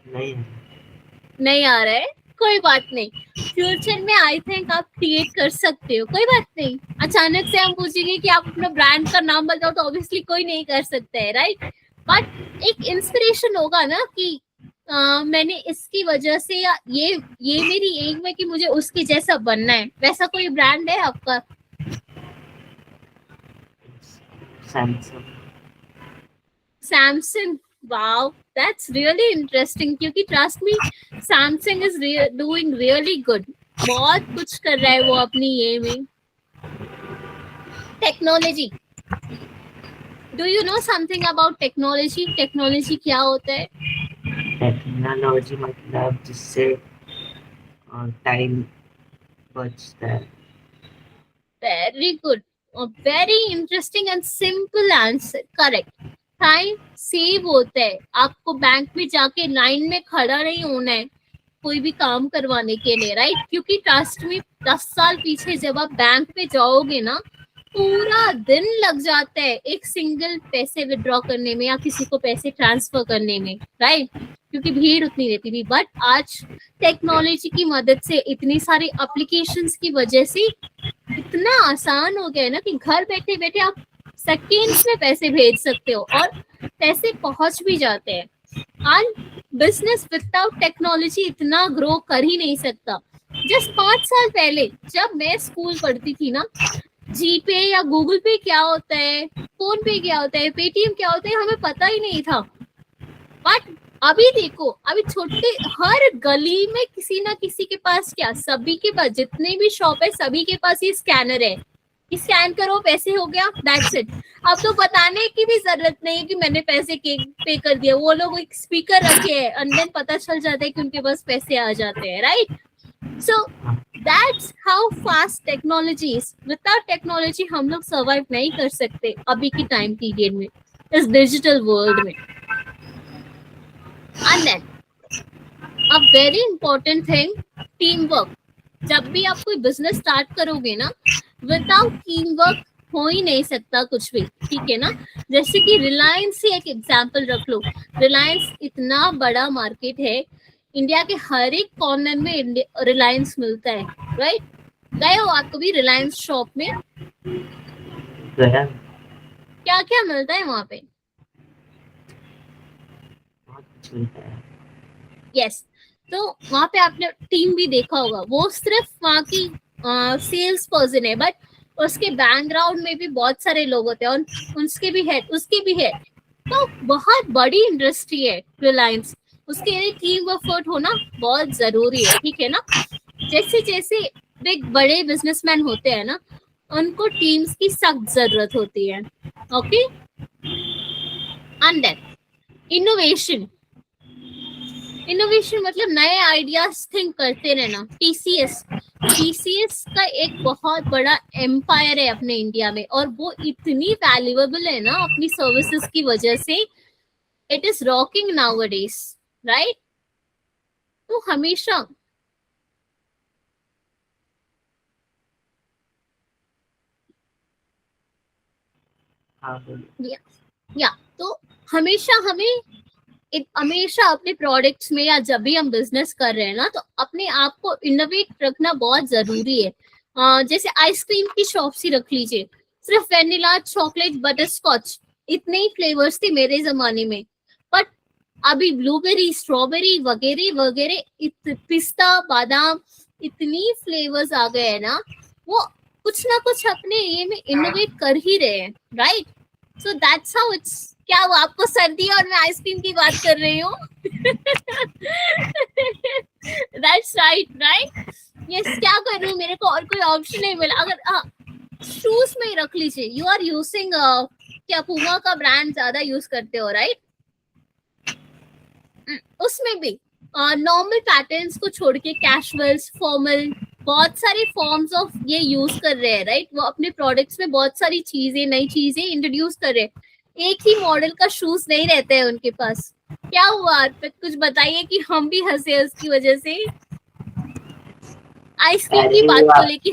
नहीं नहीं आ रहा है, कोई बात नहीं। फ्यूचर में आई थिंक आप क्रिएट कर सकते हो, कोई बात नहीं। अचानक से हम पूछेंगे कि आप अपना ब्रांड का नाम बताओ तो ऑब्वियसली कोई नहीं कर सकता है, राइट? बट एक इंस्पिरेशन होगा ना कि मैंने इसकी वजह से, या ये मेरी एम है कि मुझे उसके जैसा बनना है। वैसा कोई ब्रांड है आपका? Samsung. Samsung, wow, that's really interesting. क्योंकि trust me, Samsung is doing really good. बहुत कुछ कर रहा है वो अपनी ये में। Technology, do you know something about technology? Technology क्या होता है? टेक्नोलॉजी मतलब जिससे टाइम बचता है। Very good, very interesting and simple answer, correct. Time save होता है, आपको बैंक में जाके लाइन में खड़ा नहीं होना है कोई भी काम करवाने के लिए, राइट? क्योंकि ट्रस्ट में 10 साल पीछे जब आप बैंक में जाओगे ना, पूरा दिन लग जाता है एक सिंगल पैसे विड्रॉ करने में या किसी को पैसे ट्रांसफर करने में, राइट? क्योंकि भीड़ उतनी रहती थी। बट आज टेक्नोलॉजी की मदद से, इतनी सारी एप्लीकेशंस की वजह से इतना आसान हो गया है ना कि घर बैठे बैठे आप सेकेंड्स में पैसे भेज सकते हो और पैसे पहुंच भी जाते हैं। आज बिजनेस विदाउट टेक्नोलॉजी इतना ग्रो कर ही नहीं सकता। जस्ट 5 साल पहले जब मैं स्कूल पढ़ती थी ना, जीपे या गूगल पे क्या होता है, फोन पे क्या होता है, पेटीएम क्या होता है, हमें पता ही नहीं था। बट अभी देखो, अभी छोटे हर गली में किसी ना किसी के पास, क्या सभी के पास, जितने भी शॉप है सभी के पास ये स्कैनर है। स्कैन करो, पैसे हो गया, दैट्स इट। अब तो बताने की भी जरूरत नहीं कि मैंने पैसे पे कर दिया। वो लोग एक स्पीकर रखे हैं, एंड देन पता चल जाता है कि उनके पास पैसे आ जाते हैं, right? So that's how fast technology is. Without technology हम लोग सर्वाइव नहीं कर सकते अभी की टाइम पीरियड में, इस डिजिटल वर्ल्ड में। And then a very important thing, team work. जब भी आप कोई बिजनेस स्टार्ट करोगे ना, विदाउट टीम वर्क हो ही नहीं सकता कुछ भी, ठीक है ना। जैसे कि रिलायंस ही एक एग्जांपल रख लो, रिलायंस इतना बड़ा मार्केट है, इंडिया के हर एक कॉर्नर में रिलायंस मिलता है, राइट। गए हो आप कभी रिलायंस शॉप में? गया, क्या क्या मिलता है वहां पे? बहुत कुछ मिलता है। यस, तो वहां पे आपने टीम भी देखा होगा, वो सिर्फ वहां की सेल्स पर्सन है, बट उसके बैकग्राउंड में भी बहुत सारे लोग होते हैं, और उसके भी है। तो बहुत बड़ी इंडस्ट्री है रिलायंस, उसके लिए टीम एफर्ट होना बहुत जरूरी है, ठीक है ना। जैसे जैसे बड़े बिजनेसमैन होते हैं ना, उनको टीम्स की सख्त जरूरत होती है, okay. And then innovation, innovation मतलब नए आइडियाज थिंक करते रहना। टीसीएस का एक बहुत बड़ा एम्पायर है अपने इंडिया में, और वो इतनी वैल्यूएबल है ना अपनी सर्विसेज की वजह से, it is rocking nowadays, right. तो हमेशा हाँ बोलिए। या, या तो हमेशा हमें हमेशा अपने प्रोडक्ट्स में, या जब भी हम बिजनेस कर रहे हैं ना, तो अपने आप को इनोवेट रखना बहुत जरूरी है। जैसे आइसक्रीम की शॉप्स ही रख लीजिए, सिर्फ वेनिला, चॉकलेट, बटर स्कॉच, इतने ही फ्लेवर्स थे मेरे जमाने में, बट अभी ब्लूबेरी, स्ट्रॉबेरी वगैरह वगैरह, पिस्ता, बादाम, इतनी फ्लेवर्स आ गए हैं ना, वो कुछ ना कुछ अपने ये में इनोवेट कर ही रहे हैं, right. So that's how it's. क्या वो आपको सर्दी और मैं आइसक्रीम की बात कर रही हूँ? That's right, right. यस, क्या करूँ, मेरे को और कोई ऑप्शन नहीं मिला। अगर शूज में ही रख लीजिए, यू आर यूजिंग क्या पूमा का ब्रांड ज्यादा यूज करते हो, राइट। उसमें भी नॉर्मल पैटर्न्स को छोड़ के कैजुअल्स, फॉर्मल, बहुत सारे फॉर्म्स ऑफ ये यूज कर रहे हैं, राइट। वो अपने प्रोडक्ट्स में बहुत सारी चीजें, नई चीजें इंट्रोड्यूस कर रहे हैं। एक ही मॉडल का शूज नहीं रहते हैं उनके पास। क्या हुआ अर्पित, कुछ बताइए कि हम भी हंसे उसकी वजह से, आइसक्रीम की अरे बात वो को आप, लेके।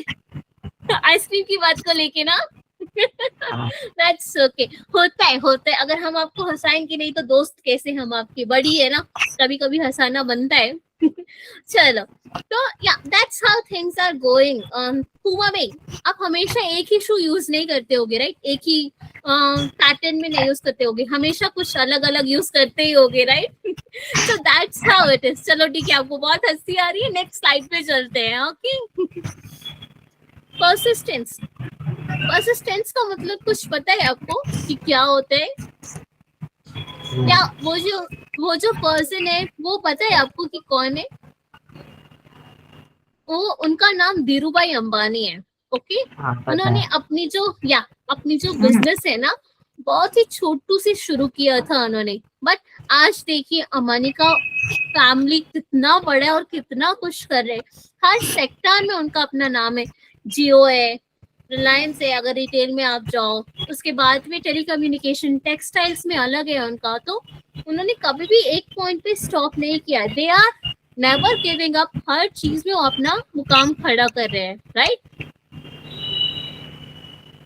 आइसक्रीम की बात को लेके ना। हाँ, दैट्स ओके, होता है। अगर हम आपको हंसाएंगे नहीं तो दोस्त कैसे, हम आपकी बड़ी है ना, कभी कभी हंसाना बनता है। चलो, तो या that's how things are going. Puma में आप हमेशा एक ही शू यूज नहीं करते होगे, राइट। एक ही पैटर्न में नहीं यूज करते होगे, हमेशा कुछ अलग अलग यूज करते ही होगे, right. So that's how it is. चलो ठीक है, आपको बहुत हंसी आ रही है, नेक्स्ट स्लाइड पे चलते हैं, ओके। परसिस्टेंस, परसिस्टेंस का मतलब कुछ पता है आपको कि क्या होता है? क्या वो जो पर्सन है, वो पता है आपको कि कौन है? वो, उनका नाम धीरूभाई अंबानी है, ओके। हाँ पता उन्होंने है। अपनी जो बिजनेस है ना, बहुत ही छोटू से शुरू किया था उन्होंने, बट आज देखिए अंबानी का फैमिली कितना बड़ा है और कितना कुछ कर रहे हैं। हर सेक्टर में उनका अपना नाम है। जियो है, रिलायंस है अगर रिटेल में आप जाओ, उसके बाद में टेलीकम्युनिकेशन, टेक्सटाइल्स में अलग है उनका। तो उन्होंने कभी भी एक पॉइंट पे स्टॉप नहीं किया, they are never giving up, हर चीज में वो अपना मुकाम खड़ा कर रहे हैं, राइट।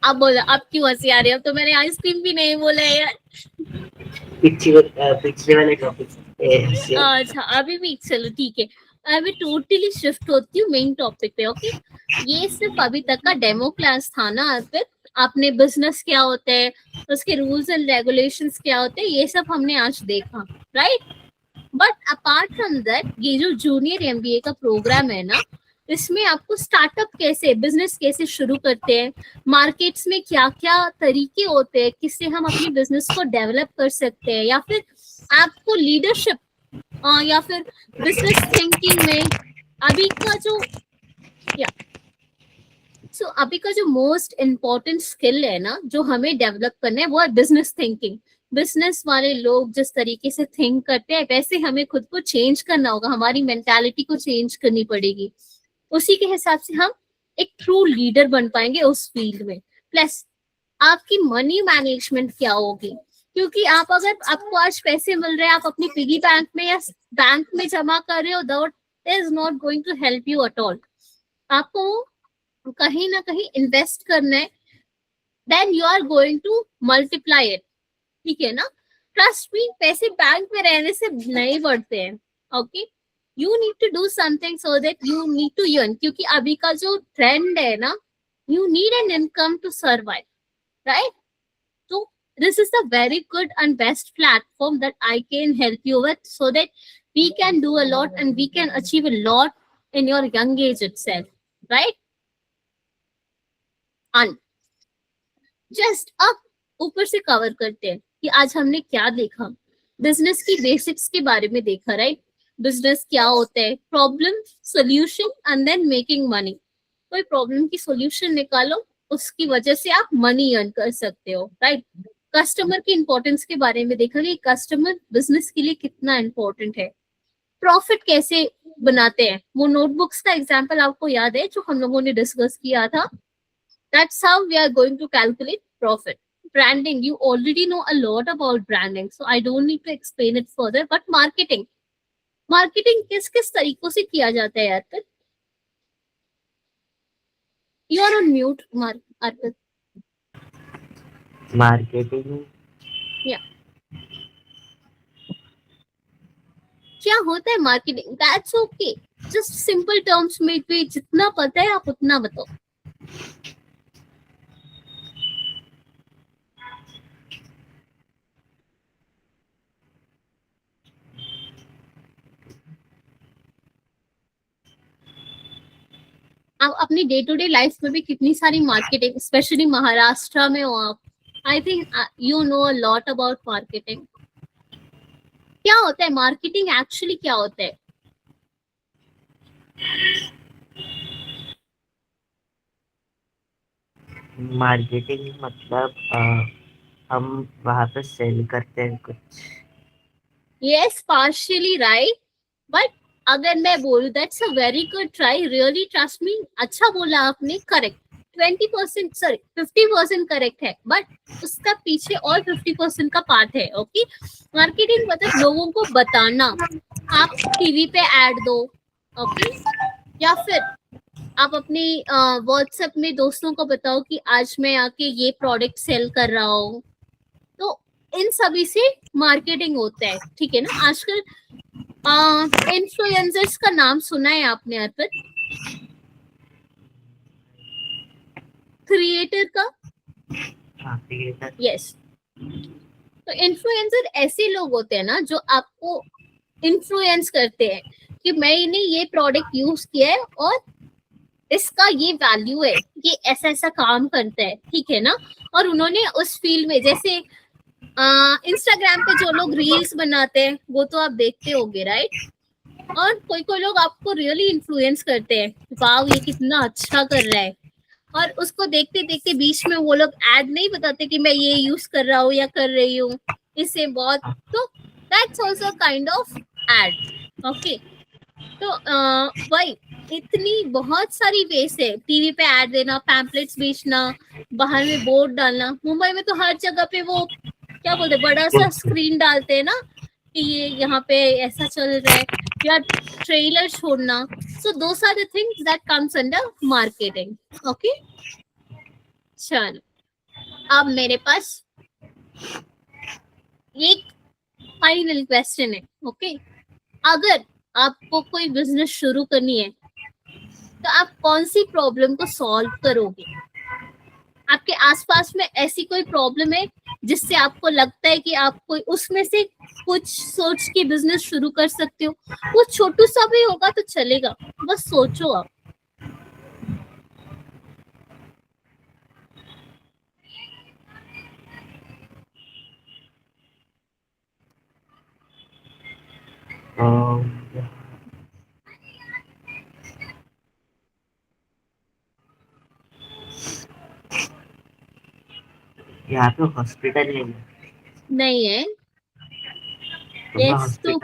अब बोला, अब क्यों हंसी आ रही है? अब तो मैंने आइसक्रीम भी नहीं बोला है यार। पिछले वाले टॉपिक से। अच्छा, अभी भी चलो ठीक है, अभी टोटली शिफ्ट होती हूँ मेन टॉपिक पे, ओके। ये सिर्फ अभी तक का डेमो क्लास था ना अर्पित। आपने बिजनेस क्या होता है, उसके रूल्स एंड रेगुलेशंस क्या होते हैं, ये सब हमने आज देखा, right. But apart from that, ये जो जूनियर एमबीए का प्रोग्राम है ना, इसमें आपको स्टार्टअप कैसे, बिजनेस कैसे शुरू करते हैं, मार्केट्स में क्या क्या तरीके होते हैं, किससे हम अपनी बिजनेस को डेवलप कर सकते हैं, या फिर आपको लीडरशिप या फिर बिजनेस थिंकिंग में अभी का जो या अभी का जो मोस्ट इम्पोर्टेंट स्किल है ना, जो हमें डेवलप करना है, वो है बिजनेस थिंकिंग। बिजनेस वाले लोग जिस तरीके से थिंक करते हैं, वैसे हमें खुद को चेंज करना होगा, हमारी मेंटालिटी को चेंज करनी पड़ेगी। उसी के हिसाब से हम एक ट्रू लीडर बन पाएंगे उस फील्ड में। प्लस आपकी मनी मैनेजमेंट क्या होगी, क्योंकि आप, अगर आपको आज पैसे मिल रहे हैं, आप अपनी पिगी बैंक में या बैंक में जमा कर रहे हो, that is not going to help you at all. आपको कहीं ना कहीं इन्वेस्ट करना है, then you are going to multiply it. ठीक है ना? ट्रस्ट मी, पैसे बैंक में रहने से नहीं बढ़ते हैं. Okay, you need to do something so that you need to earn, क्योंकि अभी का जो ट्रेंड है ना, you need an income to survive, right? तो this is a very good and best platform that I can help you with, so that we can do a lot and we can achieve a lot in your young age itself, right? And just अब ऊपर से cover करते हैं कि आज हमने क्या देखा. बिजनेस की बेसिक्स के बारे में देखा, राइट? बिजनेस क्या होता है, problem, solution and then making money. कोई प्रॉब्लम की सोल्यूशन निकालो, उसकी वजह से आप मनी अर्न कर सकते हो, राइट? कस्टमर की इंपॉर्टेंस के बारे में देखा कि कस्टमर बिजनेस के लिए कितना इंपॉर्टेंट है. प्रॉफिट कैसे बनाते हैं, वो नोटबुक्स का एग्जांपल आपको याद है जो हम लोगों ने डिस्कस किया था. That's how we are going to calculate profit. Branding, you already know a lot about branding, so I don't need to explain it further. But marketing, marketing किस किस तरीकों से किया जाता है यार? You are on mute, Arpit. Marketing, क्या होता है marketing? That's okay, just simple terms में भी जितना पता है आप उतना बताओ. आप अपनी डे टू डे लाइफ में भी कितनी सारी मार्केटिंग, स्पेशली महाराष्ट्र में हो आप, I think you know a lot about marketing. क्या होता है मार्केटिंग, एक्चुअली क्या होता है? मार्केटिंग मतलब हम वहाँ पे सेल करते हैं कुछ. Yes, partially right. बट अगर मैं बोलूं that's a very good try, really trust me, अच्छा बोला आपने, करेक्ट. 20% सॉरी 50% करेक्ट है, बट उसका पीछे और 50% का पार्ट है. ओके, मार्केटिंग मतलब लोगों को बताना. आप टीवी पे ऐड दो, ओके, या फिर आप अपनी व्हाट्सएप में दोस्तों को बताओ कि आज मैं आके ये प्रोडक्ट सेल कर रहा हूँ. तो इन सभी से मार्केटिंग होता है, ठीक है ना? आजकल इन्फ्लुएंसर्स का नाम सुना है आपने अर्पित? क्रिएटर का? यस. तो इन्फ्लुएंसर ऐसे लोग होते हैं ना जो आपको इन्फ्लुएंस करते हैं कि मैंने ये प्रोडक्ट यूज किया है और इसका ये वैल्यू है, ये ऐसा ऐसा काम करता है, ठीक है ना? और उन्होंने उस फील्ड में, जैसे इंस्टाग्राम पे जो लोग रील्स बनाते हैं वो तो आप देखते होंगे, राइट? और कोई कोई लोग आपको रियली इन्फ्लुएंस करते हैं, वाव ये कितना अच्छा कर रहा है, और उसको देखते देखते बीच में वो लोग ऐड नहीं बताते कि मैं ये यूज कर रहा हूँ या कर रही हूँ, इससे बहुत. तो that's also kind of ad. Okay, तो भाई इतनी बहुत सारी वेज है. टीवी पे ऐड देना, पैम्पलेट्स बेचना, बाहर में बोर्ड डालना. मुंबई में तो हर जगह पे वो क्या बोलते हैं, बड़ा सा स्क्रीन डालते हैं ना कि ये यहाँ पे ऐसा चल रहा है, या ट्रेलर छोड़ना. So those are the things that comes under marketing. Okay, चलो अब मेरे पास एक फाइनल क्वेश्चन है. ओके, अगर आपको कोई बिजनेस शुरू करनी है तो आप कौन सी प्रॉब्लम को सॉल्व करोगे? आपके आसपास में ऐसी कोई प्रॉब्लम है जिससे आपको लगता है कि आप कोई उसमें से कुछ सोच के बिजनेस शुरू कर सकते हो? वो छोटू सा भी होगा तो चलेगा, बस सोचो आप. यहाँ पे हॉस्पिटल नहीं है. Yes, तो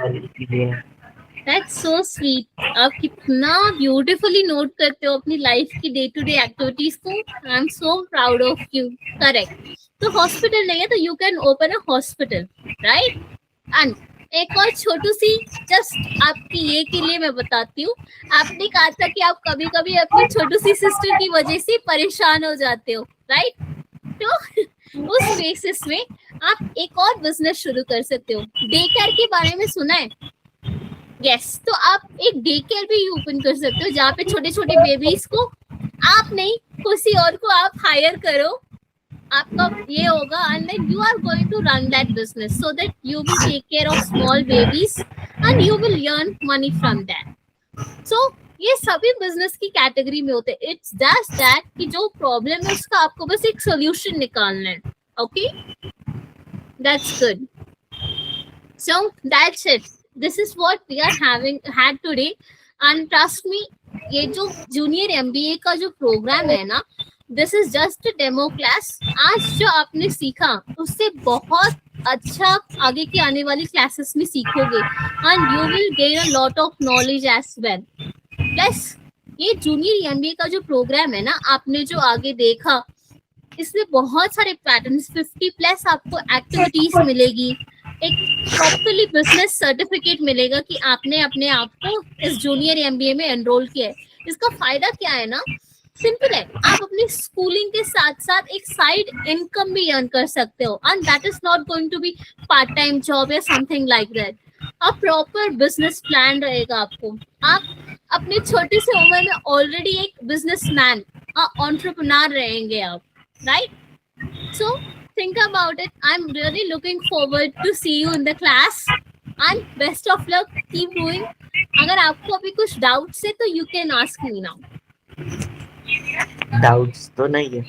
दैट्स सो स्वीट. आप कितना ब्यूटीफुली नोट करते हो अपनी लाइफ की डे टू डे एक्टिविटीज को. I am so proud of you. Correct. तो हॉस्पिटल नहीं है तो you can open a hospital, right? And एक और छोटू सी जस्ट आपकी ये के लिए मैं बताती हूँ. आपने कहा था कि आप कभी कभी अपनी छोटू सी सिस्टर की वजह से परेशान हो जाते हो, राइट? तो उस बेसिस में आप एक और बिजनेस शुरू कर सकते हो। डे केयर के बारे में सुना है? यस, तो आप एक डे केयर भी ओपन कर सकते हो जहाँ पे छोटे छोटे बेबीज को आप नहीं किसी और को आप हायर करो, आपका ये होगा, and then you are going to run that business so that you will take care of small babies and you will earn money from that. So ये सभी बिजनेस की कैटेगरी में होते हैं। इट्स जस्ट दैट कि जो problem है उसका आपको बस एक सोल्यूशन निकालना है। Okay, that's good. So that's it, this is what we are having had today, and trust me, ये जो जूनियर एमबीए का जो प्रोग्राम है ना, this is just a demo class. आज जो आपने सीखा उससे बहुत अच्छा आगे की आने वाली क्लासेस में सीखोगे, and you will gain a lot of knowledge as well. Plus ये जूनियर एमबीए का जो प्रोग्राम है ना, आपने जो आगे देखा, इसमें बहुत सारे पैटर्न्स, 50+ आपको एक्टिविटीज मिलेगी, एक प्रॉपरली बिजनेस सर्टिफिकेट मिलेगा कि आपने अपने आप को इस जूनियर एमबीए में एनरोल किया है। इसका फायदा क्या है ना, सिंपल है, आप अपनी स्कूलिंग के साथ साथ एक साइड इनकम भी अर्न कर सकते हो, and that is not going to be part time job या something like that. A proper business plan रहेगा आपको। आप अपने छोटी सी उम्र में ऑलरेडी एक बिजनेसमैन, एंटरप्रेन्योर रहेंगे आप, right? So think about it. I'm really looking forward to see you in the class, and best of luck, keep doing. अगर आपको अभी कुछ डाउट्स है तो you can ask me now. Doubts तो नहीं है।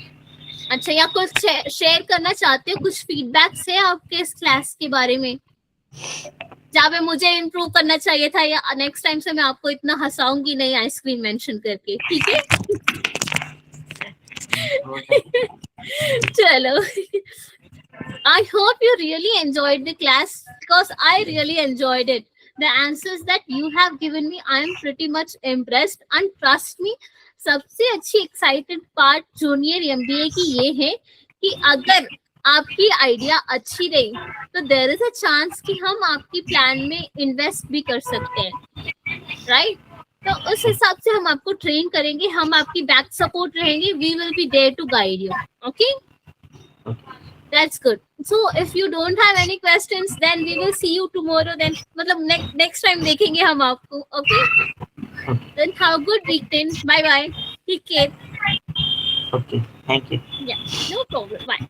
अच्छा, या कुछ शेयर करना चाहते हो, कुछ फीडबैक्स है आपके इस क्लास के बारे में जहाँ पे मुझे इम्प्रूव करना चाहिए था, या नेक्स्ट टाइम से मैं आपको इतना हंसाऊंगी नहीं आइसक्रीम मेंशन करके, ठीक है? चलो, I hope you really enjoyed the class, because I really enjoyed it. The answers that you have given me, I am pretty much impressed, and trust me, सबसे अच्छी एक्साइटेड पार्ट जूनियर एमबीए की ये है कि अगर आपकी idea अच्छी रही तो देयर इज अ चांस कि हम आपकी प्लान में इन्वेस्ट भी कर सकते हैं, राइट? तो उस हिसाब से हम आपको ट्रेन करेंगे, हम आपकी बैक सपोर्ट रहेंगे, we will be there to guide you. Okay, that's good. So if you don't have any questions, then we will see you tomorrow, then मतलब next time देखेंगे हम आपको। Okay, then have a good weekend. Bye bye, take care. Okay, thank you. Yeah, no problem, bye.